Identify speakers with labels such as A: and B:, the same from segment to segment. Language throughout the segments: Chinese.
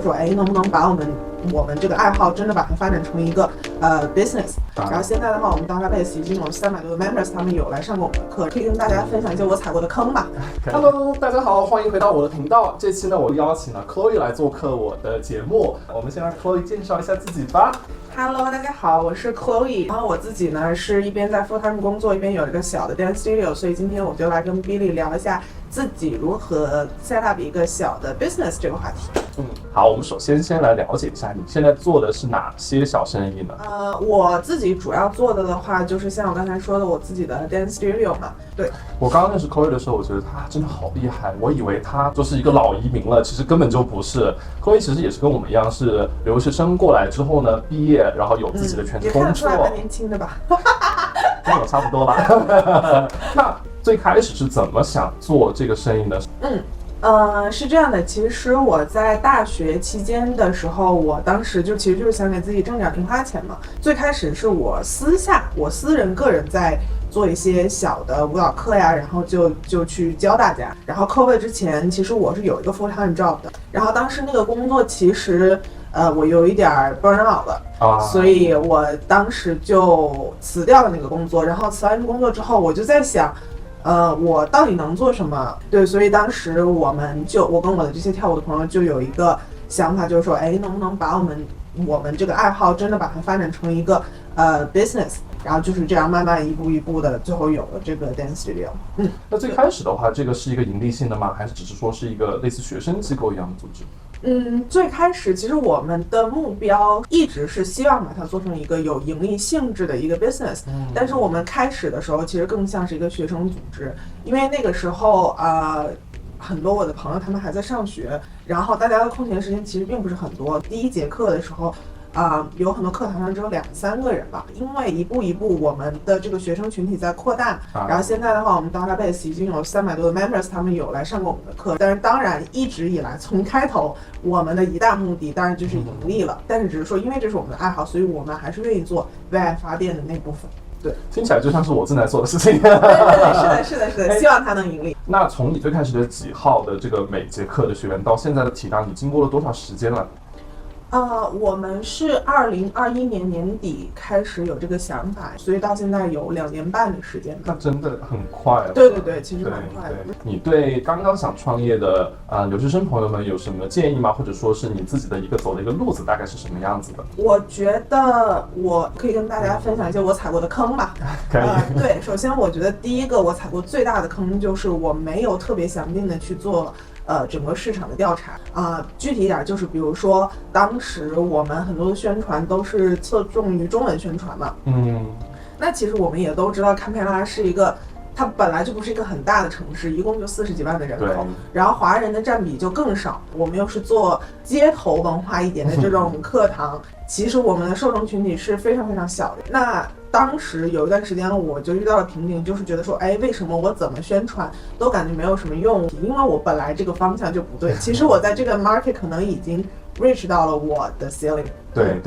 A: 就是说，能不能把我们这个爱好真的把它发展成一个business。然后现在的话，我们 database 已经有300多个 members， 他们有来上过我们的课，可以跟大家分享一些我踩过的坑吧。
B: Hello， 大家好，欢迎回到我的频道。这期呢，我邀请了 Chloe 来做客我的节目。我们先让 Chloe 介绍一下自己吧。
A: Hello， 大家好，我是 Chloe。然后我自己呢是一边在 full time 工作，一边有一个小的 dance studio， 所以今天我就来跟 Billy 聊一下自己如何 set up 一个小的 business 这个话题。
B: 好，我们首先来了解一下你现在做的是哪些小生意呢？
A: 我自己主要做的话，就是像我刚才说的，我自己的 dance studio 嘛。对，
B: 我刚刚认识 Chloe 的时候，我觉得她真的好厉害，我以为她就是一个老移民了，其实根本就不是。Chloe 其实也是跟我们一样，是留学生过来之后呢，毕业然后有自己的全职工作。
A: 也看得出来蛮年轻的吧？
B: 跟我差不多吧。那最开始是怎么想做这个生意呢？
A: 是这样的，其实我在大学期间的时候，我当时其实就是想给自己挣点零花钱嘛。最开始是我私人个人在做一些小的舞蹈课呀，然后就去教大家。然后 COVID 之前，其实我是有一个 full time job 的，然后当时那个工作其实我有一点 burn out 了，所以我当时就辞掉了那个工作。然后辞完工作之后，我就在想，我到底能做什么？对，所以当时我跟我的这些跳舞的朋友就有一个想法，就是说，能不能把我们这个爱好真的把它发展成一个business？然后就是这样慢慢一步一步的，最后有了这个 dance studio。
B: 那最开始的话，这个是一个盈利性的吗？还是只是说是一个类似学生机构一样的组织？
A: 最开始其实我们的目标一直是希望把它做成一个有盈利性质的一个 business，但是我们开始的时候其实更像是一个学生组织，因为那个时候很多我的朋友他们还在上学，然后大家的空闲时间其实并不是很多。第一节课的时候有很多课堂上只有2-3个人吧，因为一步一步我们的这个学生群体在扩大，然后现在的话，我们 database 已经有300多个 members， 他们有来上过我们的课。但是当然，一直以来从开头，我们的一大目的当然就是盈利了，但是只是说，因为这是我们的爱好，所以我们还是愿意做为爱发电的那部分。对，
B: 听起来就像是我正在做的事情。
A: 对，是的，希望它能盈利。
B: 那从你最开始的几号的这个每节课的学员到现在的体量，你经过了多少时间了？
A: 我们是2021年年底开始有这个想法，所以到现在有2年半的时间。
B: 那真的很快了。
A: 对，其实蛮快的。
B: 你对刚刚想创业的留学生朋友们有什么建议吗？或者说是你自己的走的一个路子大概是什么样子的？
A: 我觉得我可以跟大家分享一些我踩过的坑吧。
B: 可以。
A: 对，首先我觉得第一个我踩过最大的坑就是我没有特别详尽的去做整个市场的调查具体一点就是比如说当时我们很多的宣传都是侧重于中文宣传嘛，那其实我们也都知道堪培拉是一个它本来就不是一个很大的城市，一共就40几万的人口，然后华人的占比就更少。我们又是做街头文化一点的这种课堂，其实我们的受众群体是非常非常小的。那当时有一段时间我就遇到了瓶颈，就是觉得说，为什么我怎么宣传都感觉没有什么用？因为我本来这个方向就不对。其实我在这个 market 可能已经 reach 到了我的 ceiling。
B: 对。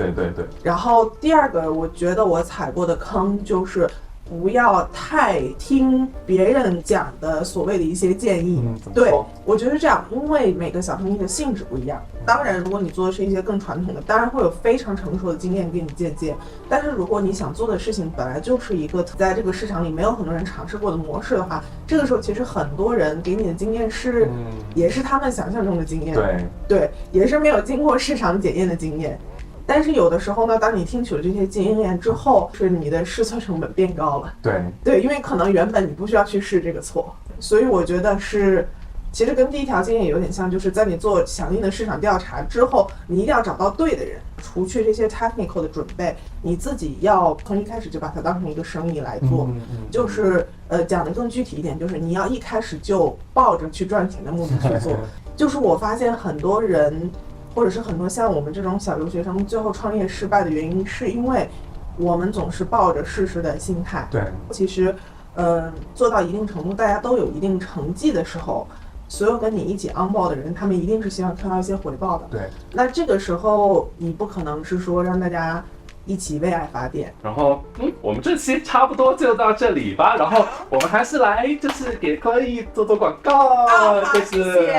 A: 然后第二个，我觉得我踩过的坑就是不要太听别人讲的所谓的一些建议。对，我觉得是这样，因为每个小生意的性质不一样。当然，如果你做的是一些更传统的，当然会有非常成熟的经验给你借鉴。但是如果你想做的事情本来就是一个在这个市场里没有很多人尝试过的模式的话，这个时候其实很多人给你的经验是，也是他们想象中的经验。对，也是没有经过市场检验的经验。但是有的时候呢，当你听取了这些经验之后，是你的试错成本变高了。对，因为可能原本你不需要去试这个错，所以我觉得是，其实跟第一条经验有点像，就是在你做详尽的市场调查之后，你一定要找到对的人，除去这些 technical 的准备，你自己要从一开始就把它当成一个生意来做。就是讲的更具体一点，就是你要一开始就抱着去赚钱的目的去做。就是我发现很多人。或者是很多像我们这种小留学生最后创业失败的原因，是因为我们总是抱着试试的心态。
B: 对，
A: 其实做到一定程度，大家都有一定成绩的时候，所有跟你一起 onboard 的人，他们一定是希望看到一些回报的。
B: 对，
A: 那这个时候你不可能是说让大家一起为爱发电。
B: 然后我们这期差不多就到这里吧，然后我们还是来就是给Chloe做广告，就是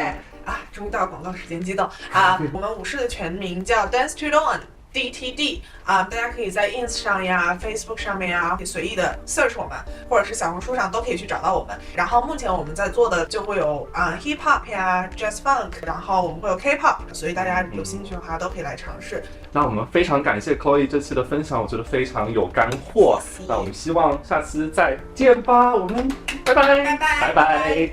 A: 终于到广告时间，激动啊！我们舞狮的全名叫 Dance to Dawn。DTD 大家可以在 Ins 上呀、Facebook 上面呀，可以随意的 search 我们，或者是小红书上都可以去找到我们。然后目前我们在做的就会有Hip Hop 呀、Jazz Funk， 然后我们会有 K-pop， 所以大家有兴趣的话都可以来尝试。
B: 那我们非常感谢 Chloe 这期的分享，我觉得非常有干货。那我们希望下次再见吧，我们拜拜，
A: 拜拜，
B: 拜拜。